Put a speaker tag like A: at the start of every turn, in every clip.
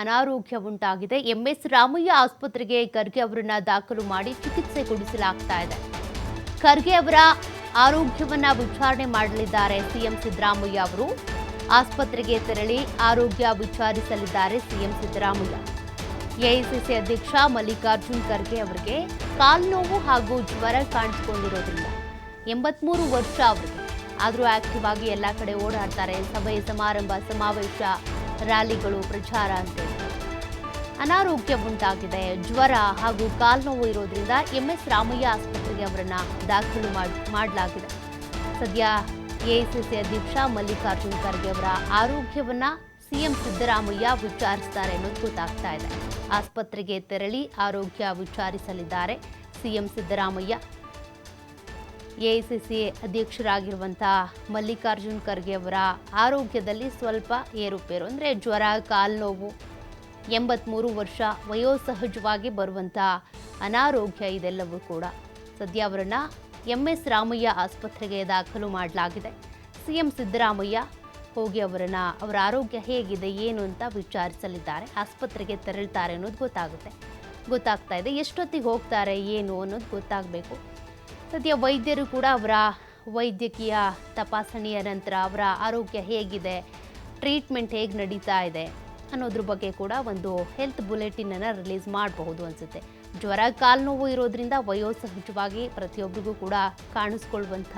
A: ಅನಾರೋಗ್ಯ ಉಂಟಾಗಿದೆ. ಎಂಎಸ್ ರಾಮಯ್ಯ ಆಸ್ಪತ್ರೆಗೆ ಖರ್ಗೆ ಅವರನ್ನ ದಾಖಲು ಮಾಡಿ ಚಿಕಿತ್ಸೆ ಕೊಡಿಸಲಾಗ್ತಾ ಇದೆ. ಖರ್ಗೆ ಅವರ ಆರೋಗ್ಯವನ್ನ ವಿಚಾರಣೆ ಮಾಡಲಿದ್ದಾರೆ ಸಿಎಂ ಸಿದ್ದರಾಮಯ್ಯ ಅವರು. ಆಸ್ಪತ್ರೆಗೆ ತೆರಳಿ ಆರೋಗ್ಯ ವಿಚಾರಿಸಲಿದ್ದಾರೆ ಸಿಎಂ ಸಿದ್ದರಾಮಯ್ಯ. ಎಐಸಿಸಿ ಅಧ್ಯಕ್ಷ ಮಲ್ಲಿಕಾರ್ಜುನ್ ಖರ್ಗೆ ಅವರಿಗೆ ಕಾಲು ನೋವು ಹಾಗೂ ಜ್ವರ ಕಾಣಿಸಿಕೊಂಡಿರೋದ್ರಿಂದ 83 ವರ್ಷ ಅವರಿಗೆ. ಆದರೂ ಆಕ್ಟಿವ್ ಆಗಿ ಎಲ್ಲ ಕಡೆ ಓಡಾಡ್ತಾರೆ. ಸಭೆ ಸಮಾರಂಭ ಸಮಾವೇಶ ರ್ಯಾಲಿಗಳು ಪ್ರಚಾರ ಅಂತೇಳಿ ಅನಾರೋಗ್ಯ ಉಂಟಾಗಿದೆ. ಜ್ವರ ಹಾಗೂ ಕಾಲ್ನೋವು ಇರೋದ್ರಿಂದ ಎಂಎಸ್ ರಾಮಯ್ಯ ಆಸ್ಪತ್ರೆಗೆ ಅವರನ್ನ ದಾಖಲು ಮಾಡಲಾಗಿದೆ. ಸದ್ಯ ಎಐಸಿಸಿ ಅಧ್ಯಕ್ಷ ಮಲ್ಲಿಕಾರ್ಜುನ್ ಖರ್ಗೆ ಅವರ ಆರೋಗ್ಯವನ್ನ ಸಿಎಂ ಸಿದ್ದರಾಮಯ್ಯ ವಿಚಾರಿಸ್ತಾರೆ ಅನ್ನೋದು ಗೊತ್ತಾಗ್ತಾ ಇದೆ. ಆಸ್ಪತ್ರೆಗೆ ತೆರಳಿ ಆರೋಗ್ಯ ವಿಚಾರಿಸಲಿದ್ದಾರೆ ಸಿಎಂ ಸಿದ್ದರಾಮಯ್ಯ. ಎಐಸಿಸಿ ಅಧ್ಯಕ್ಷರಾಗಿರುವಂತಹ ಮಲ್ಲಿಕಾರ್ಜುನ್ ಖರ್ಗೆ ಅವರ ಆರೋಗ್ಯದಲ್ಲಿ ಸ್ವಲ್ಪ ಏರುಪೇರು, ಅಂದರೆ ಜ್ವರ, ಕಾಲ್ನೋವು, 83 ವರ್ಷ, ವಯೋಸಹಜವಾಗಿ ಬರುವಂಥ ಅನಾರೋಗ್ಯ, ಇದೆಲ್ಲವೂ ಕೂಡ ಸದ್ಯ ಅವರನ್ನು ಎಂಎಸ್ ರಾಮಯ್ಯ ಆಸ್ಪತ್ರೆಗೆ ದಾಖಲು ಮಾಡಲಾಗಿದೆ. ಸಿಎಂ ಸಿದ್ದರಾಮಯ್ಯ ಹೋಗಿ ಅವರ ಆರೋಗ್ಯ ಹೇಗಿದೆ ಏನು ಅಂತ ವಿಚಾರಿಸಲಿದ್ದಾರೆ. ಆಸ್ಪತ್ರೆಗೆ ತೆರಳುತ್ತಾರೆ ಅನ್ನೋದು ಗೊತ್ತಾಗ್ತಾ ಇದೆ. ಎಷ್ಟೊತ್ತಿಗೆ ಹೋಗ್ತಾರೆ ಏನು ಅನ್ನೋದು ಗೊತ್ತಾಗಬೇಕು. ಸದ್ಯ ವೈದ್ಯರು ಕೂಡ ಅವರ ವೈದ್ಯಕೀಯ ತಪಾಸಣೆಯ ನಂತರ ಅವರ ಆರೋಗ್ಯ ಹೇಗಿದೆ, ಟ್ರೀಟ್ಮೆಂಟ್ ಹೇಗೆ ನಡೀತಾ ಇದೆ ಅನ್ನೋದ್ರ ಬಗ್ಗೆ ಕೂಡ ಒಂದು ಹೆಲ್ತ್ ಬುಲೆಟಿನನ್ನು ರಿಲೀಸ್ ಮಾಡಬಹುದು ಅನಿಸುತ್ತೆ. ಜ್ವರ, ಕಾಲ್ನೋವು ಇರೋದ್ರಿಂದ ವಯೋಸಹಜವಾಗಿ ಪ್ರತಿಯೊಬ್ಬರಿಗೂ ಕೂಡ ಕಾಣಿಸ್ಕೊಳ್ಳುವಂಥ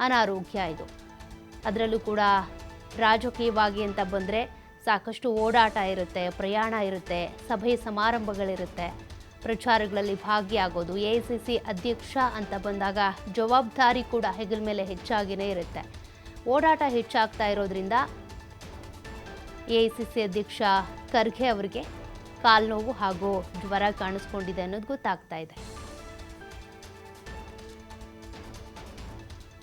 A: ಅನಾರೋಗ್ಯ ಇದು. ಅದರಲ್ಲೂ ಕೂಡ ರಾಜಕೀಯವಾಗಿ ಅಂತ ಬಂದರೆ ಸಾಕಷ್ಟು ಓಡಾಟ ಇರುತ್ತೆ, ಪ್ರಯಾಣ ಇರುತ್ತೆ, ಸಭೆ ಸಮಾರಂಭಗಳಿರುತ್ತೆ, ಪ್ರಚಾರಗಳಲ್ಲಿ ಭಾಗಿಯಾಗೋದು. ಎಐಸಿಸಿ ಅಧ್ಯಕ್ಷ ಅಂತ ಬಂದಾಗ ಜವಾಬ್ದಾರಿ ಕೂಡ ಹೆಗಲ ಮೇಲೆ ಹೆಚ್ಚಾಗಿಯೇ ಇರುತ್ತೆ. ಓಡಾಟ ಹೆಚ್ಚಾಗ್ತಾ ಇರೋದ್ರಿಂದ ಎಐಸಿಸಿ ಅಧ್ಯಕ್ಷ ಖರ್ಗೆ ಅವರಿಗೆ ಕಾಲ್ನೋವು ಹಾಗೂ ಜ್ವರ ಕಾಣಿಸ್ಕೊಂಡಿದೆ ಅನ್ನೋದು ಗೊತ್ತಾಗ್ತಾ ಇದೆ.